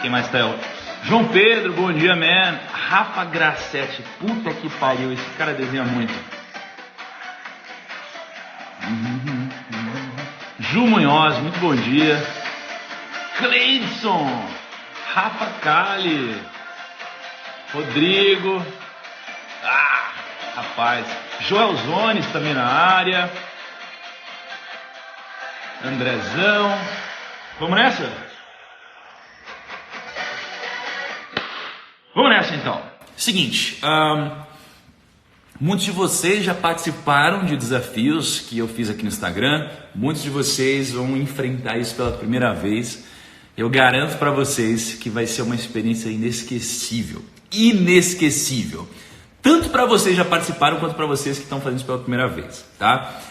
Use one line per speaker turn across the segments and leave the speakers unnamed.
Quem mais tá? João Pedro, bom dia, man. Rafa Grassetti, puta que pariu, esse cara desenha muito. Ju Munhoz, muito bom dia. Cleidson, Rafa Kali, Rodrigo, rapaz, Joel Zones também na área, Andrezão, vamos nessa? Vamos nessa então. Seguinte, muitos de vocês já participaram de desafios que eu fiz aqui no Instagram, muitos de vocês vão enfrentar isso pela primeira vez. Eu garanto para vocês que vai ser uma experiência inesquecível, inesquecível. Tanto para vocês que já participaram, quanto para vocês que estão fazendo isso pela primeira vez, tá?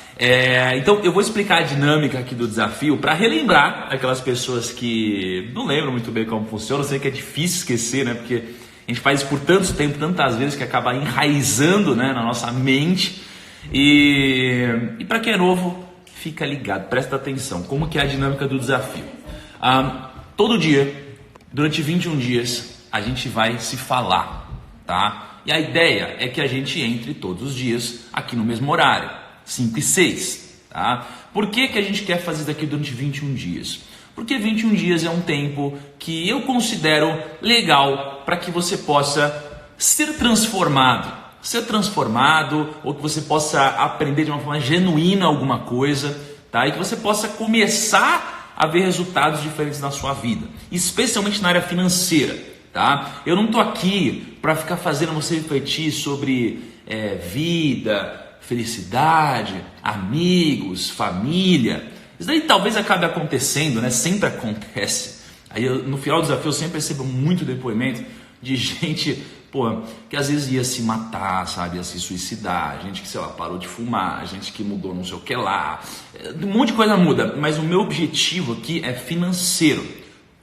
Então eu vou explicar a dinâmica aqui do desafio para relembrar aquelas pessoas que não lembram muito bem como funciona. Eu sei que é difícil esquecer, né? Porque a gente faz isso por tanto tempo, tantas vezes, que acaba enraizando, né, na nossa mente. E para quem é novo, fica ligado, presta atenção. Como que é a dinâmica do desafio? Todo dia, durante 21 dias, a gente vai se falar, tá? E a ideia é que a gente entre todos os dias aqui no mesmo horário, 5 e 6, tá? Por que a gente quer fazer isso daqui durante 21 dias? Porque 21 dias é um tempo que eu considero legal para que você possa ser transformado, ou que você possa aprender de uma forma genuína alguma coisa, tá? E que você possa começar a ver resultados diferentes na sua vida, especialmente na área financeira, tá? Eu não tô aqui para ficar fazendo você refletir sobre vida, felicidade, amigos, família. Isso daí talvez acabe acontecendo, né? Sempre acontece. Aí no final do desafio eu sempre recebo muito depoimento de gente, que às vezes ia se matar, sabe? Ia se suicidar, gente que, sei lá, parou de fumar, gente que mudou não sei o que lá. Um monte de coisa muda, mas o meu objetivo aqui é financeiro.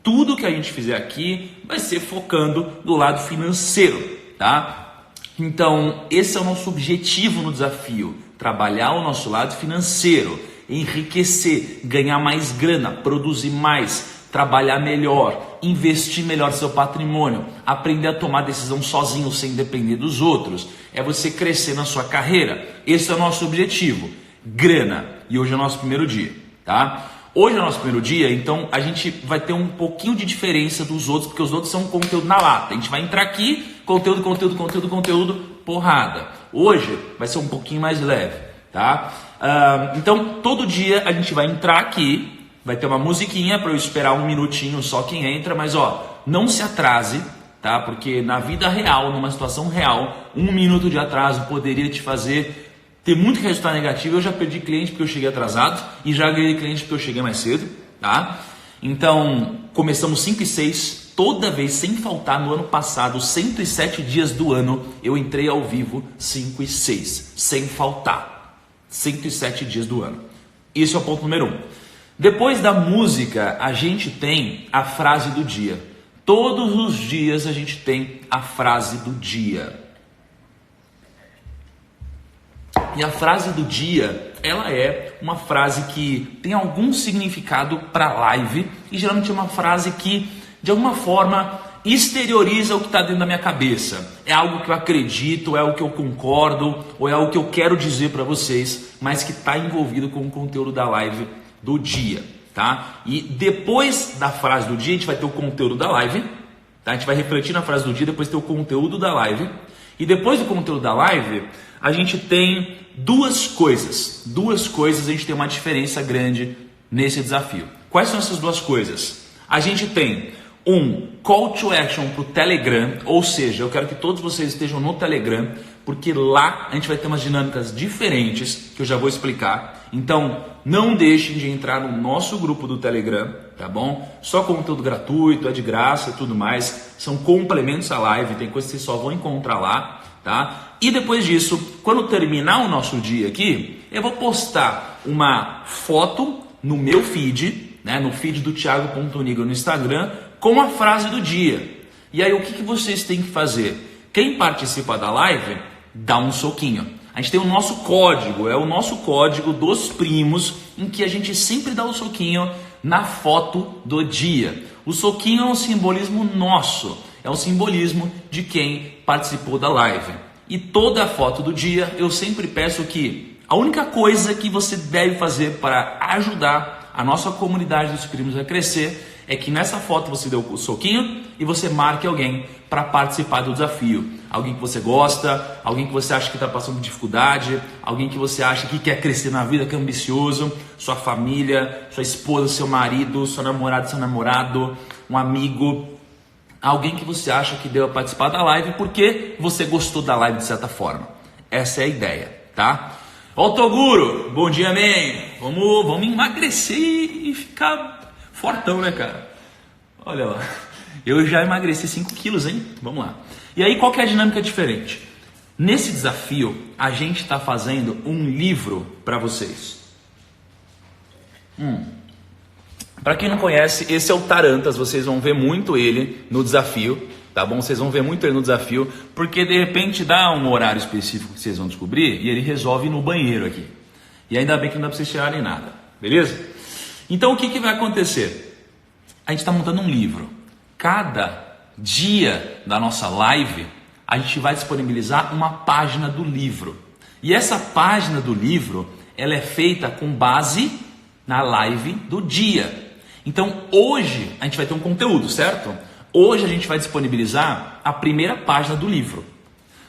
Tudo que a gente fizer aqui vai ser focando do lado financeiro, tá? Então, esse é o nosso objetivo no desafio, trabalhar o nosso lado financeiro, enriquecer, ganhar mais grana, produzir mais, trabalhar melhor, investir melhor seu patrimônio, aprender a tomar decisão sozinho, sem depender dos outros. É você crescer na sua carreira. Esse é o nosso objetivo, grana. E hoje é o nosso primeiro dia, tá? Hoje é o nosso primeiro dia, então a gente vai ter um pouquinho de diferença dos outros, porque os outros são conteúdo na lata. A gente vai entrar aqui, conteúdo, porrada. Hoje vai ser um pouquinho mais leve, tá? Então todo dia a gente vai entrar aqui, vai ter uma musiquinha para eu esperar um minutinho só quem entra, mas não se atrase, tá? Porque na vida real, numa situação real, 1 minuto de atraso poderia te fazer ter muito resultado negativo. Eu já perdi cliente porque eu cheguei atrasado e já ganhei cliente porque eu cheguei mais cedo, tá? Então começamos 5 e 6, toda vez sem faltar. No ano passado, 107 dias do ano, eu entrei ao vivo 5 e 6, sem faltar. 107 dias do ano. Esse é o ponto número 1. Depois da música, a gente tem a frase do dia. Todos os dias a gente tem a frase do dia. E a frase do dia, ela é uma frase que tem algum significado para a live e geralmente é uma frase que, de alguma forma, exterioriza o que está dentro da minha cabeça. É algo que eu acredito, é algo que eu concordo, ou é algo que eu quero dizer para vocês, mas que está envolvido com o conteúdo da live do dia, tá? E depois da frase do dia, a gente vai ter o conteúdo da live, tá? A gente vai refletir na frase do dia, depois ter o conteúdo da live. E depois do conteúdo da live, a gente tem duas coisas. Duas coisas, a gente tem uma diferença grande nesse desafio. Quais são essas duas coisas? A gente tem um call to action para o Telegram, ou seja, eu quero que todos vocês estejam no Telegram, porque lá a gente vai ter umas dinâmicas diferentes que eu já vou explicar. Então, não deixem de entrar no nosso grupo do Telegram, tá bom? Só conteúdo gratuito, é de graça e tudo mais. São complementos à live, tem coisas que vocês só vão encontrar lá, tá? E depois disso, quando terminar o nosso dia aqui, eu vou postar uma foto no meu feed, né? No feed do Thiago.Nigro no Instagram, com a frase do dia. E aí o que vocês têm que fazer? Quem participa da live, dá um soquinho. A gente tem o nosso código, é o nosso código dos primos, em que a gente sempre dá o soquinho na foto do dia. O soquinho é um simbolismo nosso, é um simbolismo de quem participou da live. E toda a foto do dia eu sempre peço que a única coisa que você deve fazer para ajudar a nossa comunidade dos primos a crescer é que nessa foto você deu o soquinho e você marque alguém para participar do desafio. Alguém que você gosta, alguém que você acha que está passando dificuldade, alguém que você acha que quer crescer na vida, que é ambicioso, sua família, sua esposa, seu marido, seu namorado, um amigo, alguém que você acha que deva participar da live porque você gostou da live de certa forma. Essa é a ideia, tá? Ó, Toguro, bom dia, man. Vamos emagrecer e ficar fortão, né, cara? Olha lá, eu já emagreci 5 quilos, hein? Vamos lá. E aí, qual que é a dinâmica diferente? Nesse desafio, a gente está fazendo um livro para vocês. Para quem não conhece, esse é o Tarantas, vocês vão ver muito ele no desafio, tá bom? Vocês vão ver muito ele no desafio, porque de repente dá um horário específico que vocês vão descobrir e ele resolve ir no banheiro aqui. E ainda bem que não dá para vocês tirarem nada, beleza? Então o que vai acontecer? A gente está montando um livro. Cada dia da nossa live, a gente vai disponibilizar uma página do livro. E essa página do livro, ela é feita com base na live do dia. Então hoje a gente vai ter um conteúdo, certo? Hoje a gente vai disponibilizar a primeira página do livro.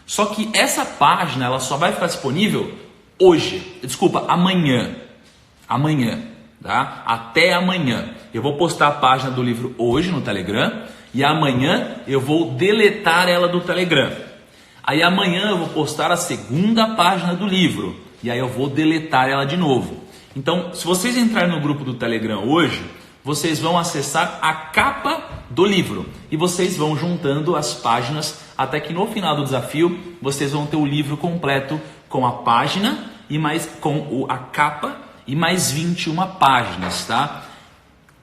Só que essa página ela só vai ficar disponível amanhã. Tá? Até amanhã. Eu vou postar a página do livro hoje no Telegram e amanhã eu vou deletar ela do Telegram. Aí amanhã eu vou postar a segunda página do livro e aí eu vou deletar ela de novo. Então, se vocês entrarem no grupo do Telegram hoje, vocês vão acessar a capa do livro e vocês vão juntando as páginas até que no final do desafio vocês vão ter o livro completo com a página e mais com a capa e mais 21 páginas, tá?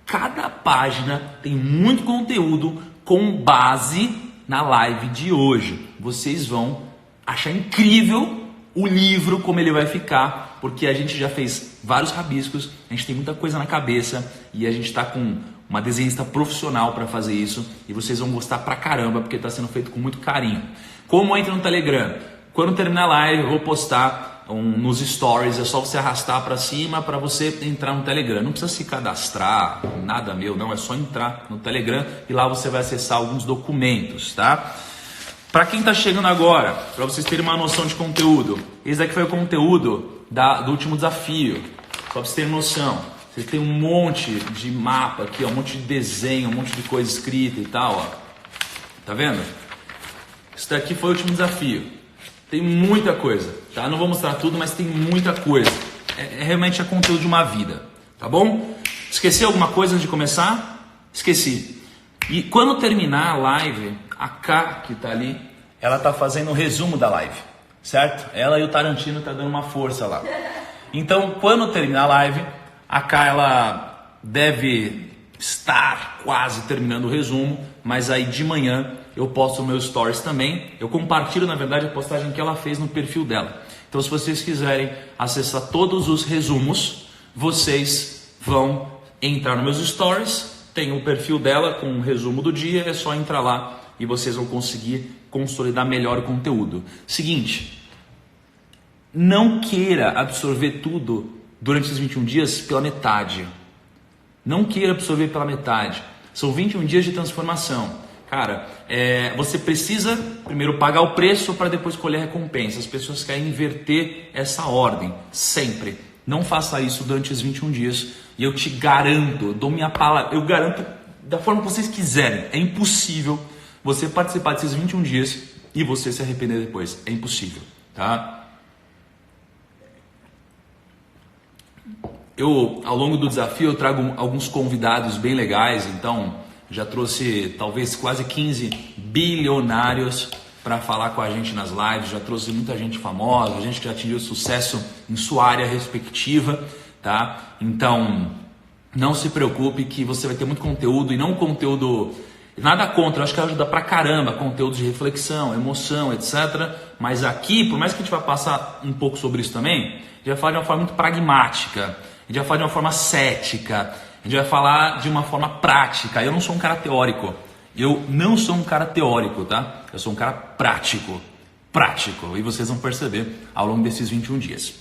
Cada página tem muito conteúdo com base na live de hoje. Vocês vão achar incrível o livro, como ele vai ficar, porque a gente já fez vários rabiscos, a gente tem muita coisa na cabeça e a gente está com uma desenhista profissional para fazer isso e vocês vão gostar pra caramba, porque está sendo feito com muito carinho. Como entra no Telegram? Quando terminar a live, eu vou postar nos stories, é só você arrastar para cima para você entrar no Telegram. Não precisa se cadastrar, nada meu, não, é só entrar no Telegram e lá você vai acessar alguns documentos, tá? Para quem está chegando agora, para vocês terem uma noção de conteúdo, esse daqui foi o conteúdo do último desafio, só para vocês terem noção. Você tem um monte de mapa aqui, ó, um monte de desenho, um monte de coisa escrita e tal, ó. Tá vendo? Isso daqui foi o último desafio. Tem muita coisa, tá? Não vou mostrar tudo, mas tem muita coisa. Realmente é conteúdo de uma vida, tá bom? Esqueci alguma coisa antes de começar? Esqueci. E quando terminar a live, a K que tá ali, ela tá fazendo um resumo da live, certo? Ela e o Tarantino tá dando uma força lá. Então, quando terminar a live, a K ela deve estar quase terminando o resumo, mas aí de manhã eu posto no meu stories também. Eu compartilho, na verdade, a postagem que ela fez no perfil dela. Então, se vocês quiserem acessar todos os resumos, vocês vão entrar nos meus stories, tem o perfil dela com o resumo do dia, é só entrar lá e vocês vão conseguir consolidar melhor o conteúdo. Seguinte, não queira absorver tudo durante esses 21 dias pela metade. Não queira absorver pela metade. São 21 dias de transformação. Cara, você precisa primeiro pagar o preço para depois colher a recompensa. As pessoas querem inverter essa ordem, sempre. Não faça isso durante os 21 dias e eu te garanto, eu dou minha palavra, eu garanto da forma que vocês quiserem. É impossível você participar desses 21 dias e você se arrepender depois. É impossível, tá? Ao longo do desafio, eu trago alguns convidados bem legais, então já trouxe talvez quase 15 bilionários para falar com a gente nas lives, já trouxe muita gente famosa, gente que já atingiu sucesso em sua área respectiva, tá? Então, não se preocupe que você vai ter muito conteúdo e não conteúdo, nada contra, eu acho que ajuda pra caramba, conteúdo de reflexão, emoção, etc. Mas aqui, por mais que a gente vá passar um pouco sobre isso também, a gente vai falar de uma forma muito pragmática, a gente vai falar de uma forma cética, A gente vai falar de uma forma prática. Eu não sou um cara teórico. Eu não sou um cara teórico, tá? Eu sou um cara prático. Prático. E vocês vão perceber ao longo desses 21 dias.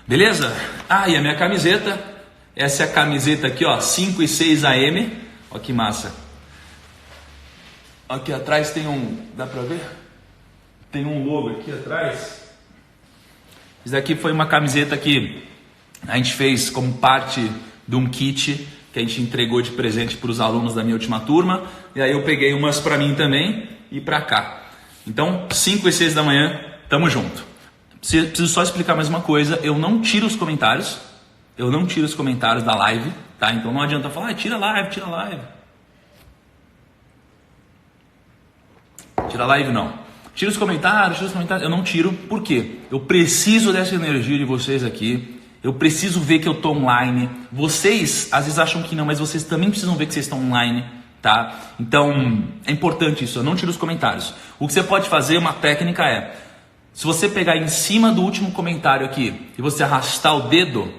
Beleza? Ah, e a minha camiseta. Essa é a camiseta aqui, ó. 5 e 6 AM. Ó que massa. Aqui atrás tem um... Dá pra ver? Tem um logo aqui atrás. Isso daqui foi uma camiseta que a gente fez como parte de um kit que a gente entregou de presente para os alunos da minha última turma. E aí eu peguei umas para mim também e para cá. Então, 5 e 6 da manhã, tamo junto. Preciso só explicar mais uma coisa. Eu não tiro os comentários. Eu não tiro os comentários da live, tá? Então não adianta falar, tira a live, tira a live. Tira a live não. Tira os comentários, eu não tiro. Por quê? Eu preciso dessa energia de vocês aqui. Eu preciso ver que eu estou online. Vocês, às vezes acham que não, mas vocês também precisam ver que vocês estão online, tá? Então, é importante isso, eu não tiro os comentários. O que você pode fazer, uma técnica é, se você pegar em cima do último comentário aqui, e você arrastar o dedo,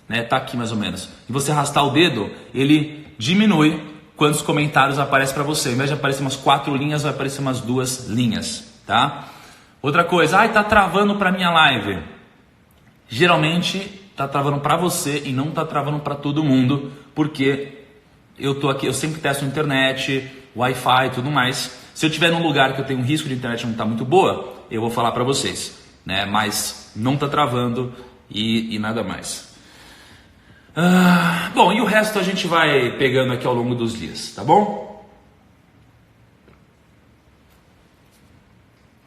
né, tá aqui mais ou menos, e você arrastar o dedo, ele diminui quantos comentários aparecem para você. Ao invés de aparecer umas 4 linhas, vai aparecer umas 2 linhas, tá? Outra coisa, tá travando para minha live. Geralmente tá travando para você e não tá travando para todo mundo, porque eu tô aqui, eu sempre testo internet, Wi-Fi e tudo mais. Se eu estiver num lugar que eu tenho um risco de internet não tá muito boa, eu vou falar para vocês, né? Mas não tá travando e nada mais. Bom, e o resto a gente vai pegando aqui ao longo dos dias, tá bom?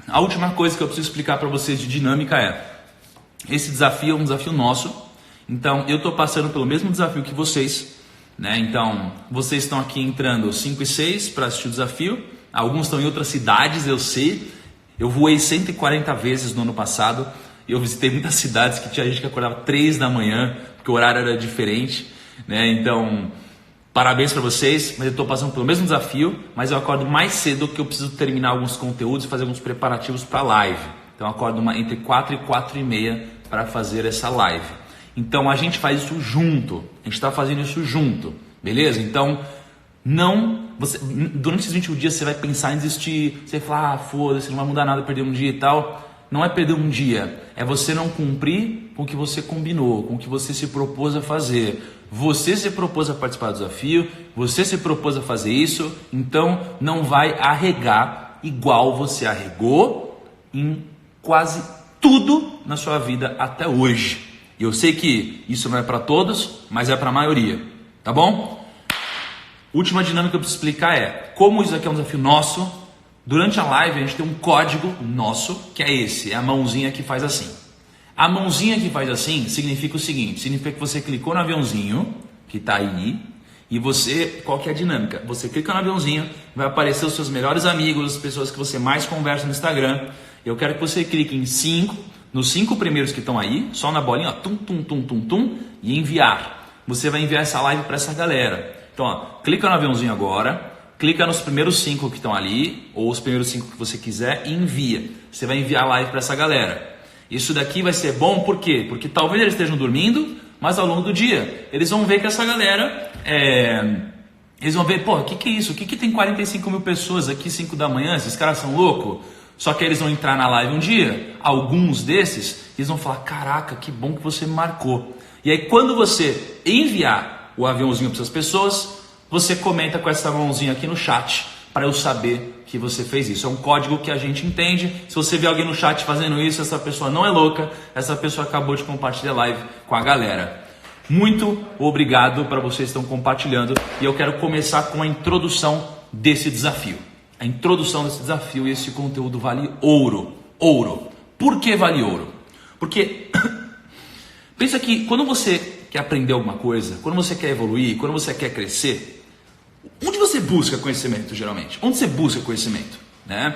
A última coisa que eu preciso explicar para vocês de dinâmica é: esse desafio é um desafio nosso, então eu estou passando pelo mesmo desafio que vocês, né? Então, vocês estão aqui entrando 5 e 6 para assistir o desafio, alguns estão em outras cidades, eu sei, eu voei 140 vezes no ano passado, eu visitei muitas cidades que tinha gente que acordava 3 da manhã, porque o horário era diferente, né? Então, parabéns para vocês, mas eu estou passando pelo mesmo desafio, mas eu acordo mais cedo porque eu preciso terminar alguns conteúdos e fazer alguns preparativos para a live. Então eu acordo entre 4 e 4 e meia para fazer essa live. Então a gente faz isso junto, a gente está fazendo isso junto, beleza? Então durante esses 21 dias você vai pensar em desistir, você vai falar, foda-se, não vai mudar nada, perder um dia e tal. Não é perder um dia, é você não cumprir com o que você combinou, com o que você se propôs a fazer. Você se propôs a participar do desafio, você se propôs a fazer isso, então não vai arregar igual você arregou em quase tudo na sua vida até hoje. E eu sei que isso não é para todos, mas é para a maioria, tá bom? Última dinâmica que eu preciso explicar é, como isso aqui é um desafio nosso, durante a live a gente tem um código nosso, que é esse, é a mãozinha que faz assim. A mãozinha que faz assim significa o seguinte, significa que você clicou no aviãozinho, que está aí, e você, qual que é a dinâmica? Você clica no aviãozinho, vai aparecer os seus melhores amigos, as pessoas que você mais conversa no Instagram. Eu quero que você clique em 5, nos 5 primeiros que estão aí, só na bolinha, ó, tum, tum, tum, tum, tum, e enviar. Você vai enviar essa live para essa galera. Então, ó, clica no aviãozinho agora, clica nos primeiros 5 que estão ali, ou os primeiros 5 que você quiser, e envia. Você vai enviar a live para essa galera. Isso daqui vai ser bom, por quê? Porque talvez eles estejam dormindo, mas ao longo do dia, eles vão ver que essa galera, eles vão ver, pô, o que é isso? O que tem 45 mil pessoas aqui 5 da manhã? Esses caras são loucos? Só que eles vão entrar na live um dia, alguns desses, eles vão falar, caraca, que bom que você me marcou. E aí quando você enviar o aviãozinho para essas pessoas, você comenta com essa mãozinha aqui no chat, para eu saber que você fez isso. É um código que a gente entende. Se você vê alguém no chat fazendo isso, essa pessoa não é louca, essa pessoa acabou de compartilhar a live com a galera. Muito obrigado para vocês que estão compartilhando, e eu quero começar com a introdução desse desafio. A introdução desse desafio, e esse conteúdo vale ouro. Ouro. Por que vale ouro? Porque pensa que quando você quer aprender alguma coisa, quando você quer evoluir, quando você quer crescer, onde você busca conhecimento geralmente? Onde você busca conhecimento? Né?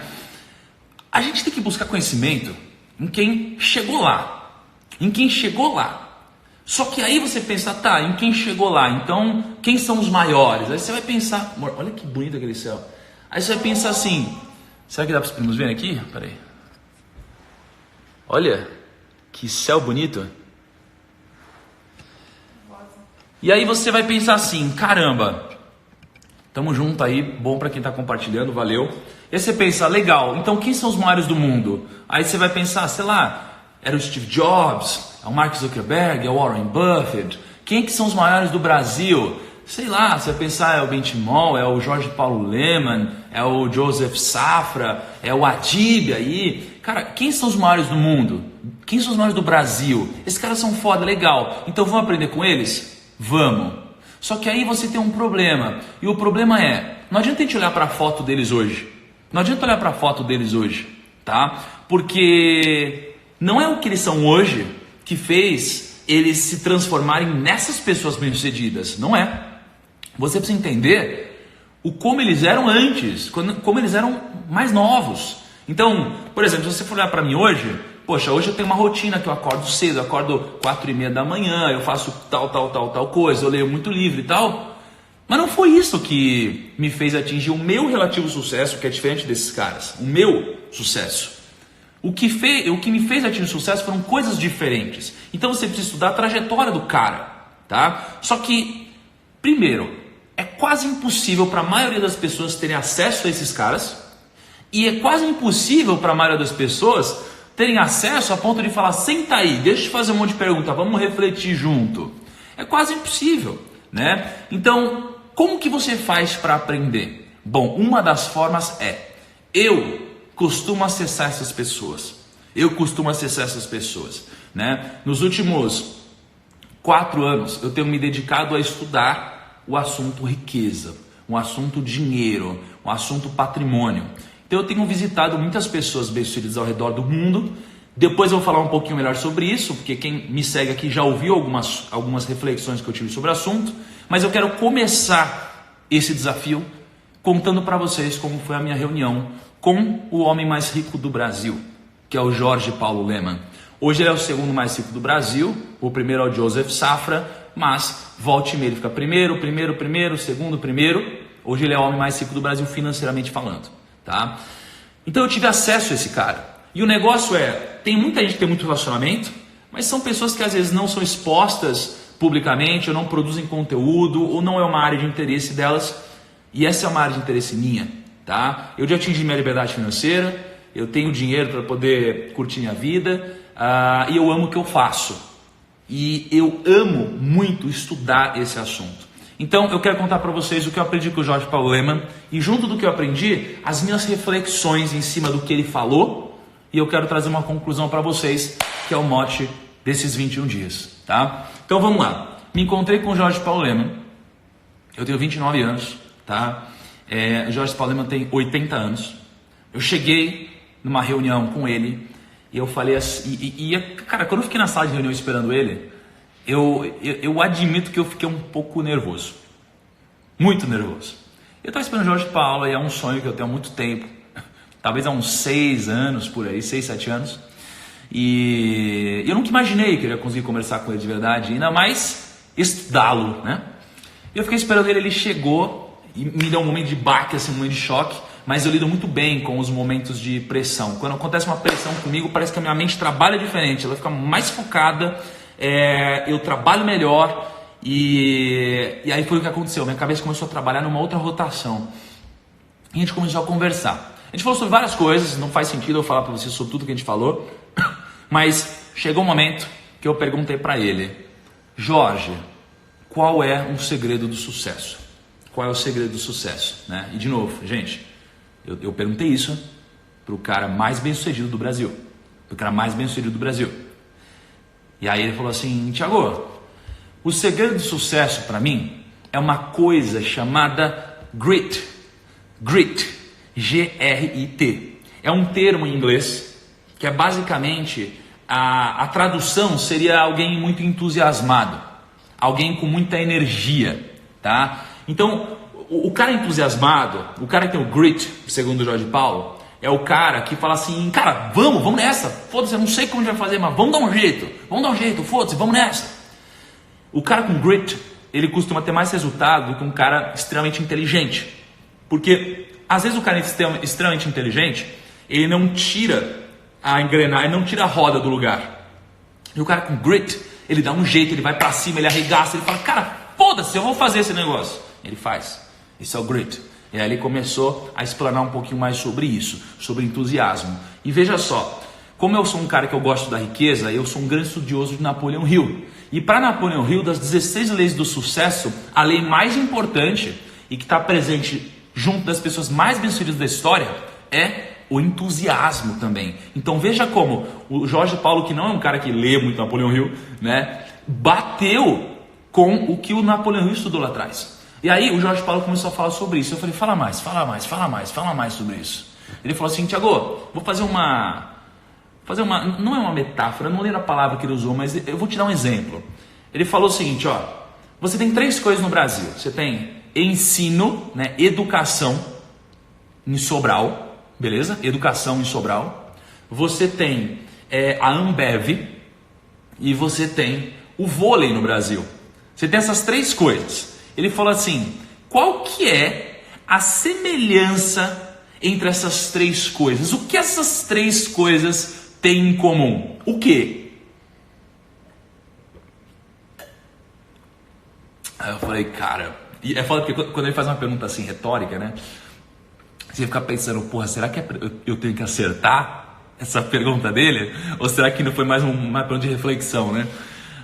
A gente tem que buscar conhecimento em quem chegou lá. Em quem chegou lá. Só que aí você pensa, tá, em quem chegou lá? Então, quem são os maiores? Aí você vai pensar, amor, olha que bonito aquele céu. Aí você vai pensar assim, será que dá para os primos verem aqui? Peraí. Olha, que céu bonito. E aí você vai pensar assim, caramba, tamo junto aí, bom para quem tá compartilhando, valeu. E aí você pensa, legal, então quem são os maiores do mundo? Aí você vai pensar, sei lá, era o Steve Jobs, é o Mark Zuckerberg, é o Warren Buffett. Quem que são os maiores do Brasil? Sei lá, você vai pensar, é o Benchimol, é o Jorge Paulo Lemann, é o Joseph Safra, é o Adib aí. Cara, quem são os maiores do mundo? Quem são os maiores do Brasil? Esses caras são foda, legal. Então vamos aprender com eles? Vamos. Só que aí você tem um problema. E o problema é, não adianta a gente olhar para a foto deles hoje. Não adianta olhar para a foto deles hoje, tá? Porque não é o que eles são hoje que fez eles se transformarem nessas pessoas bem-sucedidas. Não é. Você precisa entender o como eles eram antes, como eles eram mais novos. Então, por exemplo, se você for olhar para mim hoje, poxa, hoje eu tenho uma rotina que eu acordo cedo, eu acordo 4:30 da manhã, eu faço tal coisa, eu leio muito livro e tal. Mas não foi isso que me fez atingir o meu relativo sucesso, que é diferente desses caras. O meu sucesso. O que me fez atingir o sucesso foram coisas diferentes. Então você precisa estudar a trajetória do cara, tá? Só que, primeiro, é quase impossível para a maioria das pessoas terem acesso a esses caras. E é quase impossível para a maioria das pessoas terem acesso a ponto de falar, senta aí, deixa eu te fazer um monte de pergunta, vamos refletir junto. É quase impossível, né? Então, como que você faz para aprender? Bom, uma das formas é, eu costumo acessar essas pessoas. Né? Nos últimos 4 anos, eu tenho me dedicado a estudar o assunto riqueza, o assunto dinheiro, o assunto patrimônio. Então eu tenho visitado muitas pessoas bem-sucedidas ao redor do mundo. Depois eu vou falar um pouquinho melhor sobre isso, porque quem me segue aqui já ouviu algumas reflexões que eu tive sobre o assunto. Mas eu quero começar esse desafio contando para vocês como foi a minha reunião com o homem mais rico do Brasil, que é o Jorge Paulo Lemann. Hoje ele é o segundo mais rico do Brasil, o primeiro é o Joseph Safra, mas volte e meia ele fica primeiro, segundo, primeiro. Hoje ele é o homem mais rico do Brasil financeiramente falando, tá? Então eu tive acesso a esse cara. E o negócio é, tem muita gente que tem muito relacionamento, mas são pessoas que às vezes não são expostas publicamente, ou não produzem conteúdo, ou não é uma área de interesse delas, e essa é uma área de interesse minha, tá? Eu já atingi minha liberdade financeira, eu tenho dinheiro para poder curtir minha vida, e eu amo o que eu faço. E eu amo muito estudar esse assunto. Então eu quero contar para vocês o que eu aprendi com o Jorge Paulo Lemann, e junto do que eu aprendi, as minhas reflexões em cima do que ele falou, e eu quero trazer uma conclusão para vocês, que é o mote desses 21 dias, tá? Então vamos lá. Me encontrei com o Jorge Paulo Lemann, eu tenho 29 anos, tá? O Jorge Paulo Lemann tem 80 anos. Eu cheguei numa reunião com ele, e eu falei assim, cara, quando eu fiquei na sala de reunião esperando ele, eu admito que eu fiquei um pouco nervoso, muito nervoso. Eu estava esperando o Jorge Paulo, e é um sonho que eu tenho há muito tempo, talvez há uns 6 anos por aí, 6, 7 anos, e eu nunca imaginei que eu ia conseguir conversar com ele de verdade, ainda mais estudá-lo, né? Eu fiquei esperando ele chegou e me deu um momento de baque, assim, um momento de choque, mas eu lido muito bem com os momentos de pressão. Quando acontece uma pressão comigo, parece que a minha mente trabalha diferente, ela fica mais focada, eu trabalho melhor, e aí foi o que aconteceu. Minha cabeça começou a trabalhar numa outra rotação, e a gente começou a conversar. A gente falou sobre várias coisas, não faz sentido eu falar para vocês sobre tudo que a gente falou, mas chegou um momento que eu perguntei para ele, Jorge, qual é o segredo do sucesso? Qual é o segredo do sucesso? Né? E de novo, gente, eu perguntei isso para o cara mais bem-sucedido do Brasil. E aí ele falou assim, Thiago, o segredo do sucesso para mim é uma coisa chamada grit. Grit, G-R-I-T. É um termo em inglês que é basicamente, a tradução seria alguém muito entusiasmado, alguém com muita energia, tá? Então, o cara entusiasmado, o cara que tem o grit, segundo o Jorge Paulo, é o cara que fala assim, cara, vamos nessa, foda-se, eu não sei como a gente vai fazer, mas vamos dar um jeito, foda-se, vamos nessa. O cara com grit, ele costuma ter mais resultado do que um cara extremamente inteligente, porque às vezes o cara extremamente inteligente, ele não tira a engrenagem, ele não tira a roda do lugar, e o cara com grit, ele dá um jeito, ele vai pra cima, ele arregaça, ele fala, cara, foda-se, eu vou fazer esse negócio. Ele faz. Esse é o grit. E aí ele começou a explanar um pouquinho mais sobre isso, sobre entusiasmo. E veja só, como eu sou um cara que eu gosto da riqueza, eu sou um grande estudioso de Napoleão Hill. E para Napoleão Hill, das 16 leis do sucesso, a lei mais importante e que está presente junto das pessoas mais bem-sucedidas da história é o entusiasmo também. Então veja como o Jorge Paulo, que não é um cara que lê muito Napoleão Hill, né, bateu com o que o Napoleão Hill estudou lá atrás. E aí o Jorge Paulo começou a falar sobre isso. Eu falei, fala mais sobre isso. Ele falou assim, Thiago, vou fazer uma, não é uma metáfora, eu não lembro a palavra que ele usou, mas eu vou te dar um exemplo. Ele falou o seguinte, ó, você tem 3 coisas no Brasil. Você tem ensino, né, educação em Sobral, beleza? Educação em Sobral. Você tem a Ambev e você tem o vôlei no Brasil. Você tem essas 3 coisas. Ele falou assim, qual que é a semelhança entre essas 3 coisas? O que essas 3 coisas têm em comum? O quê? Aí eu falei, cara... E é foda porque quando ele faz uma pergunta assim, retórica, né? Você fica pensando, porra, será que eu tenho que acertar essa pergunta dele? Ou será que não foi mais uma pergunta de reflexão, né?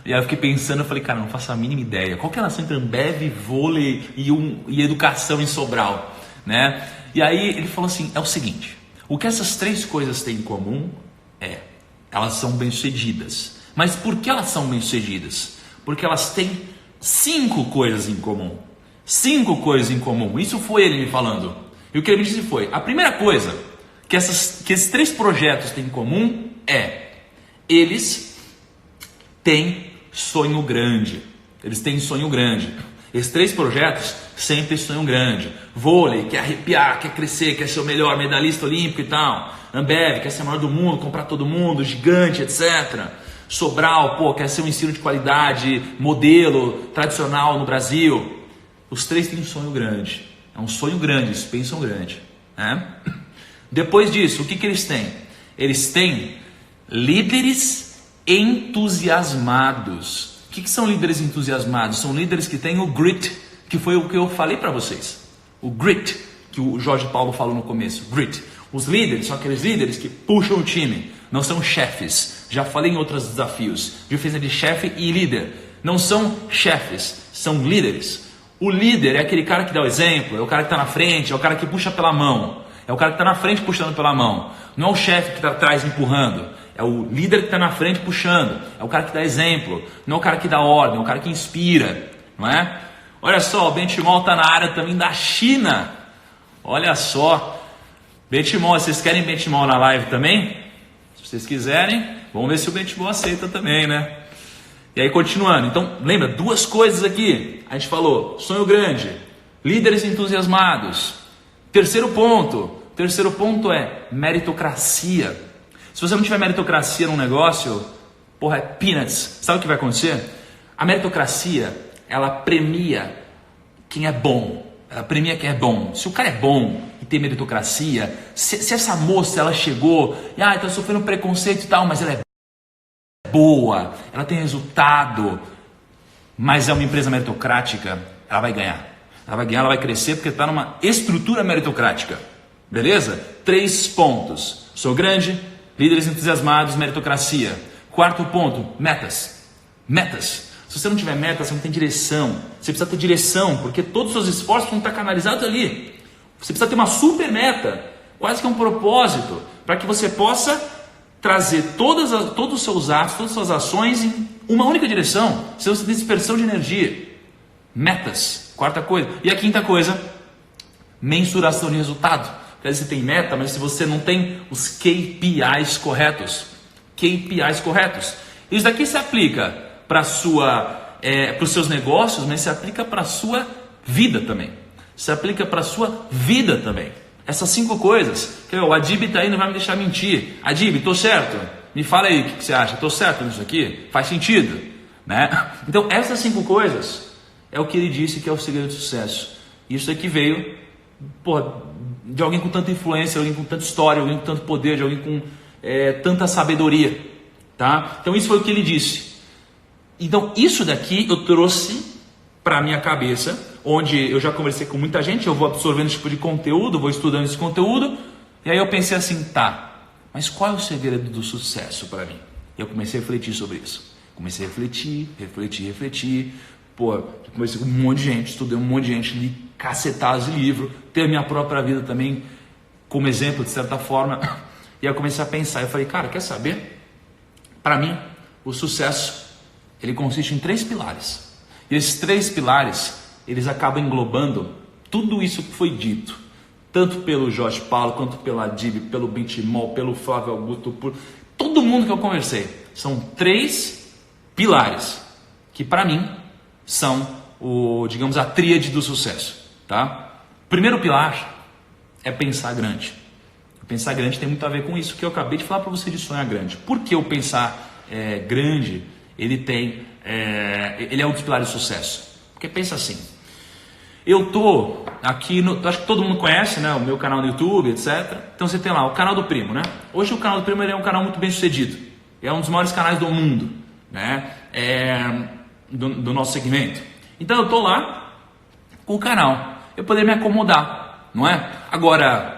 E aí eu fiquei pensando, eu falei, cara, não faço a mínima ideia. Qual que é a relação entre Ambev, vôlei e educação em Sobral, né? E aí ele falou assim, é o seguinte, o que essas 3 coisas têm em comum é, elas são bem-sucedidas. Mas por que elas são bem-sucedidas? Porque elas têm 5 coisas em comum. 5 coisas em comum. Isso foi ele me falando. E o que ele me disse foi, a primeira coisa que esses 3 projetos têm em comum é, eles têm sonho grande. Eles têm sonho grande. Esses 3 projetos sempre sonham grande. Vôlei, quer arrepiar, quer crescer, quer ser o melhor medalhista olímpico e tal. Ambev, quer ser o maior do mundo, comprar todo mundo, gigante, etc. Sobral, pô, quer ser um ensino de qualidade, modelo tradicional no Brasil. Os 3 têm um sonho grande. É um sonho grande, eles pensam grande, né? Depois disso, o que eles têm? Eles têm líderes entusiasmados. O que são líderes entusiasmados? São líderes que têm o grit, que foi o que eu falei para vocês. O grit, que o Jorge Paulo falou no começo. Grit. Os líderes são aqueles líderes que puxam o time, não são chefes. Já falei em outros desafios. Diferença de chefe e líder. Não são chefes, são líderes. O líder é aquele cara que dá o exemplo, é o cara que está na frente, é o cara que puxa pela mão. É o cara que está na frente puxando pela mão. Não é o chefe que está atrás empurrando. É o líder que está na frente puxando. É o cara que dá exemplo. Não é o cara que dá ordem, é o cara que inspira. Não é? Olha só, o Benchimol está na área também da China. Olha só. Benchimol, vocês querem Benchimol na live também? Se vocês quiserem, vamos ver se o Benchimol aceita também, né? E aí continuando. Então, lembra, 2 coisas aqui. A gente falou, sonho grande, líderes entusiasmados. Terceiro ponto é meritocracia. Se você não tiver meritocracia num negócio, porra, é peanuts. Sabe o que vai acontecer? A meritocracia, ela premia quem é bom. Ela premia quem é bom. Se o cara é bom e tem meritocracia, se essa moça, ela chegou e está sofrendo preconceito e tal, mas ela é boa, ela tem resultado, mas é uma empresa meritocrática, ela vai ganhar. Ela vai ganhar, ela vai crescer porque está numa estrutura meritocrática. Beleza? 3 pontos. Sou grande, líderes entusiasmados, meritocracia. 4º ponto, metas. Metas. Se você não tiver metas, você não tem direção. Você precisa ter direção, porque todos os seus esforços vão estar canalizados ali. Você precisa ter uma super meta, quase que um propósito, para que você possa trazer todos os seus atos, todas as suas ações em uma única direção, sem você ter dispersão de energia. Metas, 4ª coisa. E a 5ª coisa, mensuração de resultado. Porque às vezes você tem meta, mas se você não tem os KPIs corretos. Isso daqui se aplica para os seus negócios, mas se aplica para a sua vida também. Se aplica para a sua vida também. Essas 5 coisas. O Adib está aí, não vai me deixar mentir. Adib, estou certo? Me fala aí o que você acha. Estou certo nisso aqui? Faz sentido? Né? Então essas 5 coisas é o que ele disse que é o segredo do sucesso. Isso aqui veio de alguém com tanta influência, alguém com tanta história, alguém com tanto poder, de alguém com tanta sabedoria. Tá? Então isso foi o que ele disse. Então isso daqui eu trouxe para minha cabeça, onde eu já conversei com muita gente, eu vou absorvendo esse tipo de conteúdo, vou estudando esse conteúdo, e aí eu pensei assim, tá, mas qual é o segredo do sucesso para mim? E eu comecei a refletir sobre isso. Comecei a refletir. Pô, comecei com um monte de gente, estudei um monte de gente, li cacetadas de livro, tenho a minha própria vida também como exemplo, de certa forma. E aí eu comecei a pensar, eu falei, cara, quer saber? Para mim, o sucesso, ele consiste em 3 pilares. E esses 3 pilares, eles acabam englobando tudo isso que foi dito. Tanto pelo Jorge Paulo, quanto pela Adib, pelo Benchimol, pelo Flávio Augusto, por todo mundo que eu conversei. São 3 pilares que para mim são digamos, a tríade do sucesso. Tá? Primeiro pilar é pensar grande. Pensar grande tem muito a ver com isso que eu acabei de falar para você de sonhar grande. Por que o pensar grande, ele é um dos pilares do sucesso? Porque pensa assim, eu tô aqui, acho que todo mundo conhece, né, o meu canal no YouTube, etc. Então você tem lá o canal do Primo, né? Hoje o canal do Primo ele é um canal muito bem sucedido. É um dos maiores canais do mundo, né? Do nosso segmento. Então eu tô lá com o canal. Eu poderia me acomodar, não é? Agora,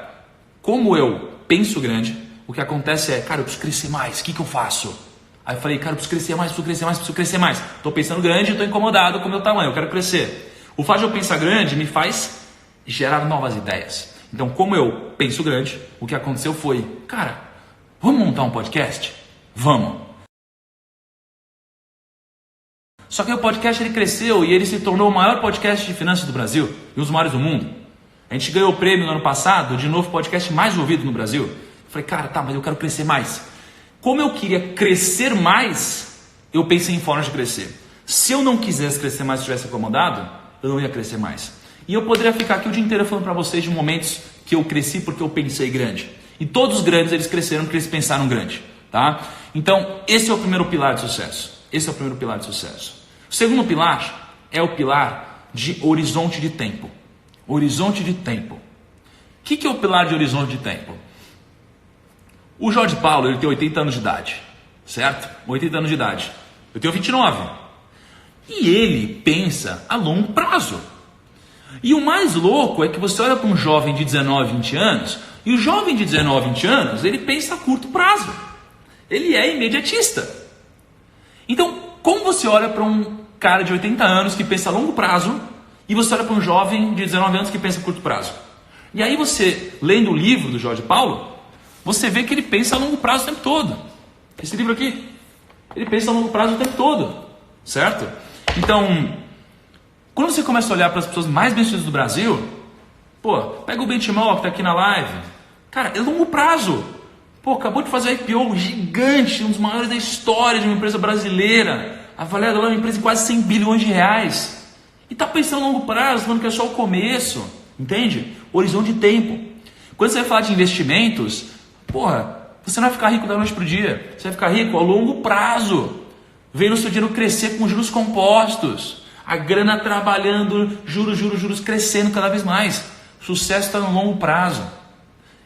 como eu penso grande, o que acontece é, cara, eu preciso crescer mais, o que eu faço? Aí eu falei, cara, eu preciso preciso crescer mais. Estou pensando grande e estou incomodado com o meu tamanho, eu quero crescer. O fato de eu pensar grande me faz gerar novas ideias. Então, como eu penso grande, o que aconteceu foi, cara, vamos montar um podcast? Vamos. Só que o podcast ele cresceu e ele se tornou o maior podcast de finanças do Brasil e um dos maiores do mundo. A gente ganhou o prêmio no ano passado de novo podcast mais ouvido no Brasil. Eu falei, cara, tá, mas eu quero crescer mais. Como eu queria crescer mais, eu pensei em formas de crescer. Se eu não quisesse crescer mais, se estivesse acomodado, eu não ia crescer mais. E eu poderia ficar aqui o dia inteiro falando para vocês de momentos que eu cresci porque eu pensei grande. E todos os grandes, eles cresceram porque eles pensaram grande. Tá? Então, esse é o primeiro pilar de sucesso. O segundo pilar é o pilar de horizonte de tempo. Horizonte de tempo. O que é o pilar de horizonte de tempo? O Jorge Paulo, ele tem 80 anos de idade, certo? 80 anos de idade. Eu tenho 29. E ele pensa a longo prazo. E o mais louco é que você olha para um jovem de 19, 20 anos, e o jovem de 19, 20 anos, ele pensa a curto prazo. Ele é imediatista. Então, como você olha para um cara de 80 anos que pensa a longo prazo, e você olha para um jovem de 19 anos que pensa a curto prazo? E aí você, lendo o livro do Jorge Paulo, você vê que ele pensa a longo prazo o tempo todo. Esse livro aqui, ele pensa a longo prazo o tempo todo, certo? Então, quando você começa a olhar para as pessoas mais bem-sucedidas do Brasil, pô, pega o Benchimol que está aqui na live, cara, é longo prazo. Pô, acabou de fazer IPO gigante, um dos maiores da história de uma empresa brasileira, avaliada lá uma empresa de quase 100 bilhões de reais. E está pensando a longo prazo, falando que é só o começo, entende? Horizonte de tempo. Quando você vai falar de investimentos, porra, você não vai ficar rico da noite para o dia. Você vai ficar rico a longo prazo. Vendo o seu dinheiro crescer com juros compostos. A grana trabalhando, juros, crescendo cada vez mais. Sucesso está no longo prazo.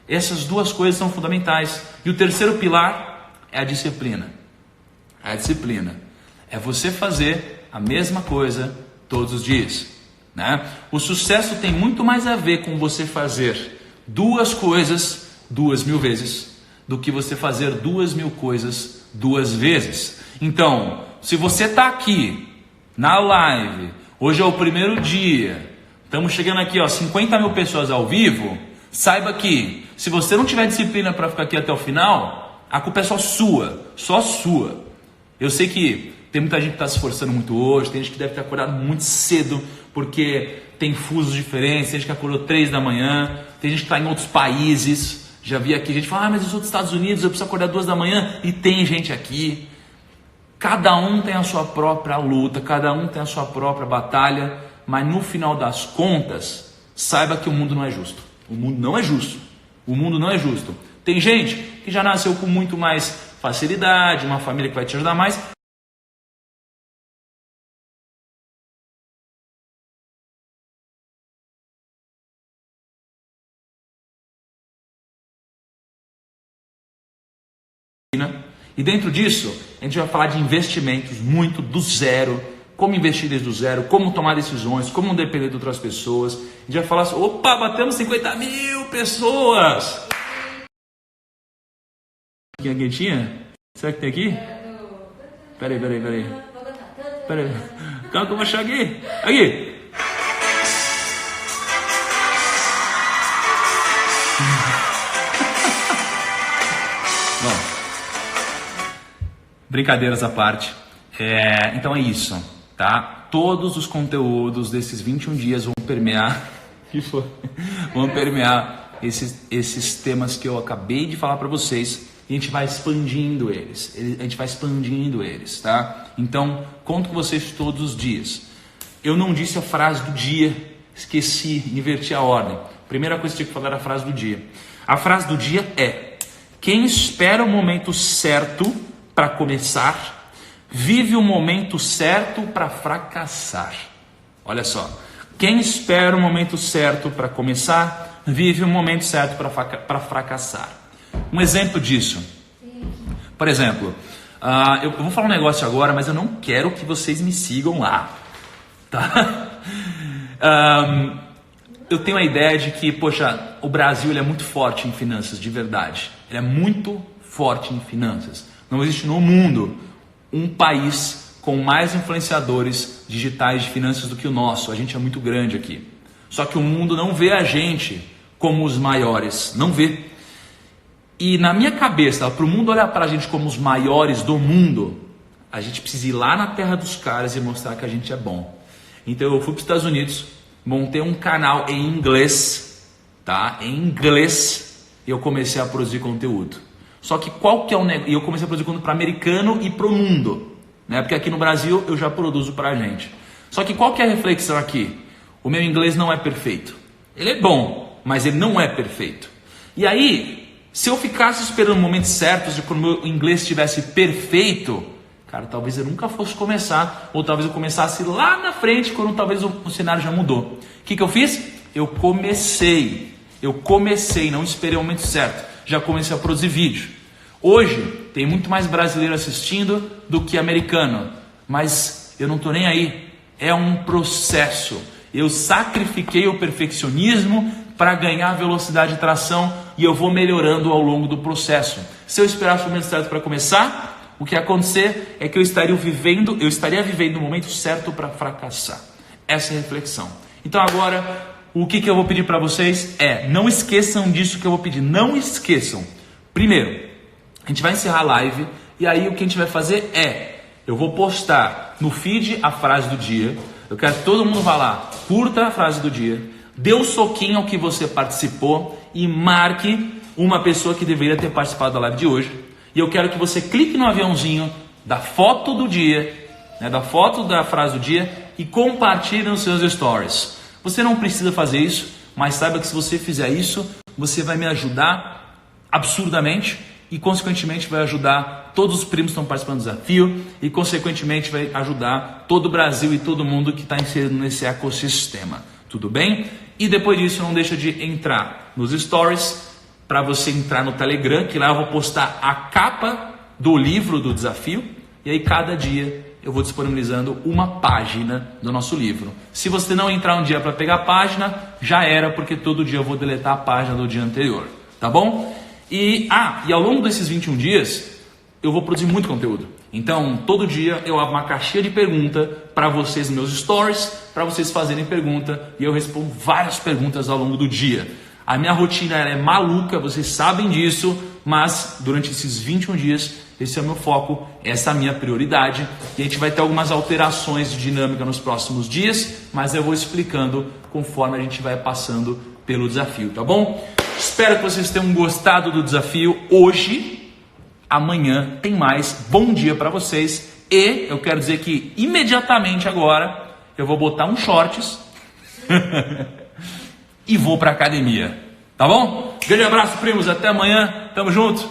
Essas duas coisas são fundamentais. E o terceiro pilar é a disciplina. A disciplina é você fazer a mesma coisa todos os dias, né? O sucesso tem muito mais a ver com você fazer 2 coisas 2.000 vezes do que você fazer 2.000 coisas 2 vezes. Então, se você está aqui na live, hoje é o primeiro dia, estamos chegando aqui, 50 mil pessoas ao vivo, saiba que se você não tiver disciplina para ficar aqui até o final, a culpa é só sua. Eu sei que tem muita gente que está se esforçando muito hoje, tem gente que deve ter acordado muito cedo, porque tem fusos diferentes, tem gente que acordou 3 da manhã, tem gente que está em outros países, já vi aqui gente fala, mas eu sou dos Estados Unidos, eu preciso acordar 2 da manhã, e tem gente aqui. Cada um tem a sua própria luta, cada um tem a sua própria batalha, mas no final das contas, saiba que o mundo não é justo. O mundo não é justo. Tem gente que já nasceu com muito mais facilidade, uma família que vai te ajudar mais. E dentro disso, a gente vai falar de investimentos muito do zero, como investir desde o zero, como tomar decisões, como não depender de outras pessoas. A gente vai falar assim, opa, batemos 50 mil pessoas! Aqui, quentinha? Será que tem aqui? Peraí. Calma que eu vou achar aqui. Aqui! Bom, brincadeiras à parte. Então é isso, tá? Todos os conteúdos desses 21 dias vão permear, vão permear esses temas que eu acabei de falar para vocês. E a gente vai expandindo eles, tá? Então, conto com vocês todos os dias. Eu não disse a frase do dia, esqueci, inverti a ordem. Primeira coisa que eu tinha que falar era a frase do dia. A frase do dia é: quem espera o momento certo para começar, vive o momento certo para fracassar. Olha só, quem espera o momento certo para começar, vive o momento certo para fracassar. Um exemplo disso, por exemplo, eu vou falar um negócio agora, mas eu não quero que vocês me sigam lá, tá? Eu tenho a ideia de que, poxa, o Brasil ele é muito forte em finanças, de verdade. Ele é muito forte em finanças. Não existe no mundo um país com mais influenciadores digitais de finanças do que o nosso. A gente é muito grande aqui. Só que o mundo não vê a gente como os maiores, não vê. E na minha cabeça, para o mundo olhar para a gente como os maiores do mundo, a gente precisa ir lá na terra dos caras e mostrar que a gente é bom. Então eu fui para os Estados Unidos, montei um canal em inglês, tá? Em inglês, e eu comecei a produzir conteúdo. Só que qual que é o negócio? E eu comecei a produzir conteúdo para americano e para o mundo, né? Porque aqui no Brasil eu já produzo para a gente. Só que qual que é a reflexão aqui? O meu inglês não é perfeito. Ele é bom, mas ele não é perfeito. E aí, se eu ficasse esperando o momento certo de quando o meu inglês estivesse perfeito, cara, talvez eu nunca fosse começar, ou talvez eu começasse lá na frente, quando talvez o cenário já mudou. O que eu fiz? Eu comecei, não esperei o momento certo, já comecei a produzir vídeo. Hoje, tem muito mais brasileiro assistindo do que americano, mas eu não estou nem aí, é um processo. Eu sacrifiquei o perfeccionismo para ganhar velocidade de tração e eu vou melhorando ao longo do processo. Se eu esperasse o momento certo para começar, o que ia acontecer é que eu estaria vivendo o momento certo para fracassar. Essa é a reflexão. Então agora, o que eu vou pedir para vocês é, não esqueçam disso que eu vou pedir, não esqueçam. Primeiro, a gente vai encerrar a live e aí o que a gente vai fazer é, eu vou postar no feed a frase do dia, eu quero que todo mundo vá lá, curta a frase do dia, dê um soquinho ao que você participou e marque uma pessoa que deveria ter participado da live de hoje. E eu quero que você clique no aviãozinho da foto do dia, né, da foto da frase do dia e compartilhe nos seus stories. Você não precisa fazer isso, mas saiba que se você fizer isso, você vai me ajudar absurdamente e consequentemente vai ajudar todos os primos que estão participando do desafio e consequentemente vai ajudar todo o Brasil e todo mundo que está inserido nesse ecossistema. Tudo bem? E depois disso não deixa de entrar nos stories para você entrar no Telegram, que lá eu vou postar a capa do livro do desafio e aí cada dia eu vou disponibilizando uma página do nosso livro. Se você não entrar um dia para pegar a página, já era, porque todo dia eu vou deletar a página do dia anterior, tá bom? E ao longo desses 21 dias eu vou produzir muito conteúdo. Então, todo dia eu abro uma caixinha de pergunta para vocês nos meus stories, para vocês fazerem pergunta e eu respondo várias perguntas ao longo do dia. A minha rotina ela é maluca, vocês sabem disso, mas durante esses 21 dias, esse é o meu foco, essa é a minha prioridade. E a gente vai ter algumas alterações de dinâmica nos próximos dias, mas eu vou explicando conforme a gente vai passando pelo desafio, tá bom? Espero que vocês tenham gostado do desafio hoje. Amanhã tem mais. Bom dia para vocês. E eu quero dizer que imediatamente agora eu vou botar um shorts e vou para academia. Tá bom? Grande abraço, primos. Até amanhã. Tamo junto.